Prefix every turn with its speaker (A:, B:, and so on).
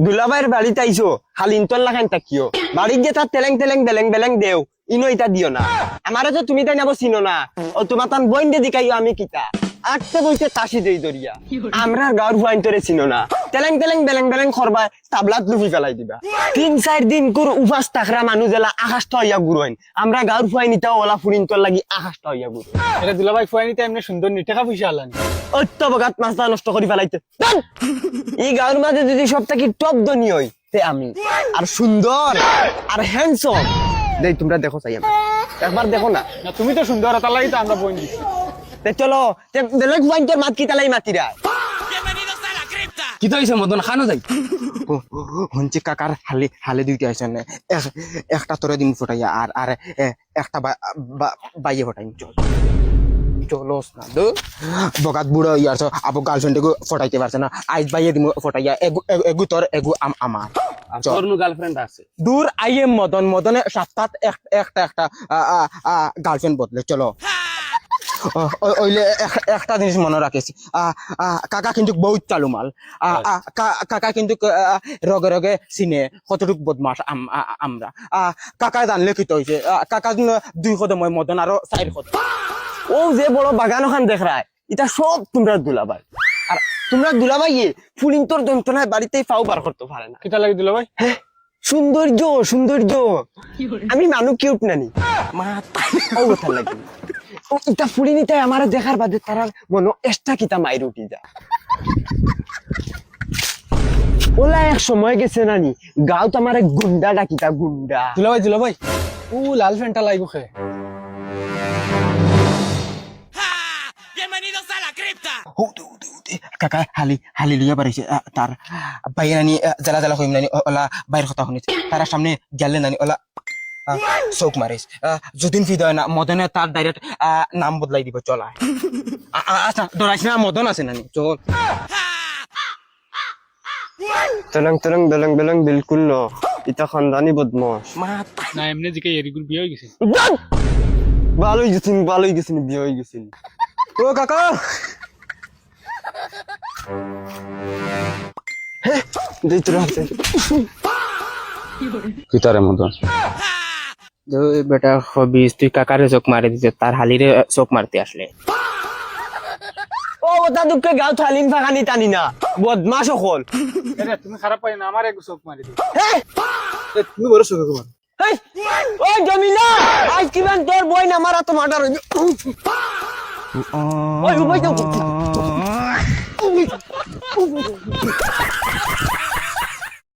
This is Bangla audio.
A: দুলাভাইয়ের বাড়িতে আইসো হালিন্তর লাগান তাকিও বাড়ির যে তার তেলেং তেলেং বেলেং বেলেং দেও ইনো এটা দিও না আমারে তো তুমি তাই নাবো চিনো না ও তোমার তান বইন দে দিকাইও আমি কিতা আটতে বইতে তাসি দেই দরিয়া আমরা গাঁর ফুয়াইন তোরে চিনো না তেলেং তেলেং বেলেং বেলেং করবা তাবলাত লুফি ফেলাই দিবা 3-4 দিন করে উপাস তাকরা মানুষ জেলা আকাশটা হইয়া গুরুইন আমরা গাঁর ফুয়াইন ইটা ওলা ফুরিন তোর লাগি আকাশটা হইয়া গুরু
B: এটা দুলাভাই ফুয়াইনিতে এমনি সুন্দর নি টাকা পয়সা আলানি
A: অত্য বগাত মাছটা নষ্ট করি ফেলাইতে এই গাঁর মাঝে যদি সব থেকে টপ ধনী হই তে আমি আর সুন্দর আর হ্যান্ডসাম দেই তোমরা দেখো চাই আমি একবার দেখো না
B: না তুমি তো সুন্দর তার লাগি তো আমরা বইন দিছি
A: তে চলো তে বেলেগ পয়েন্টের মাত কি তালাই মাতিরা
C: কি তো হইছে মদন খানো যাই
A: হঞ্চি কাকার হালে দুইটা আছে না একটা তোরে দিন ফটাইয়া আর আর একটা বাইয়ে ফটাইম চল চলোস না দো বগাত বুড়ো ইয়ার আবু গার্লফ্রেন্ডকে ফটাইতে পারছে না আইজ বাইয়ে দিম ফটাইয়া এগু তোর এগু আমার
C: তোর নু গার্লফ্রেন্ড আছে
A: দূর আইয়ে মদনে সপ্তাহ একটা গার্লফ্রেন্ড বদলে চলো ওইলে একটা জিনিস মনে রাখেছি কাকা কিন্তু বহুত চালু মাল কাকা কিন্তু রগে রগে চিনে কতটুক বদমাস আমরা কাকা জানলে কি হয়েছে কাকা 200 মই মদন আরো 400 ও যে বড় বাগান ওখান দেখ রায় এটা সব তোমরা দুলাভাই আর তোমরা দুলাভাইয়ে ফুলিং তোর যন্ত্রণায় বাড়িতেই পাও বার করতে পারে না
B: কিটা লাগি দুলাভাই
A: হ্যাঁ সৌন্দর্য আমি মানুষ কিউট নানি মা ও কথা লাগে ও ইটা ফুলি নিতে আমার দেখার বাদে তারা মনো এক্সট্রা কিতা মাইর উঠি যা ওলা এক সময় গেছে নানি গাঁও তো আমার গুন্ডা ডাকিতা গুন্ডা
B: দুলাভাই ও লাল ফ্যানটা লাইব খে
A: কাকা হালি লিয়া পারিছে তার বাইরে নানি জ্বালা কইম নানি ওলা বাইর কথা শুনিছে তার সামনে গেলে নানি ওলা চৌক মারিস যদিন ফিদয় না মদনে তার ডাইরেক্ট নাম বদলাই দিব চলা আচ্ছা ডরাইছ না মদন আছে নানি চল তলং বেলং বিলকুল ন ইটা খানদানি বদমাশ
B: না এমনি জিকে এরিগুল বিয়ে হই গেছে
A: ভালোই গেছিন বিয়ে হয়ে গেছিন ও কাকা
C: কিতারে মদন
D: বেটা হবিস তুই কাকারে চোখ মারি দিতে তার হালিরে চোখ মারতে আসলে
A: ও দাদুকে গাও থালিন ফাঁকানি টানি না বদমাশ হল
B: এটা তুমি খারাপ পাই না আমার এক চোখ মারি দিও
A: তুমি বড় সুখ কুমার ওই জমিলা আজ কিমান তোর বই না মারা তো মার্ডার হইবে ওই উবাই দাও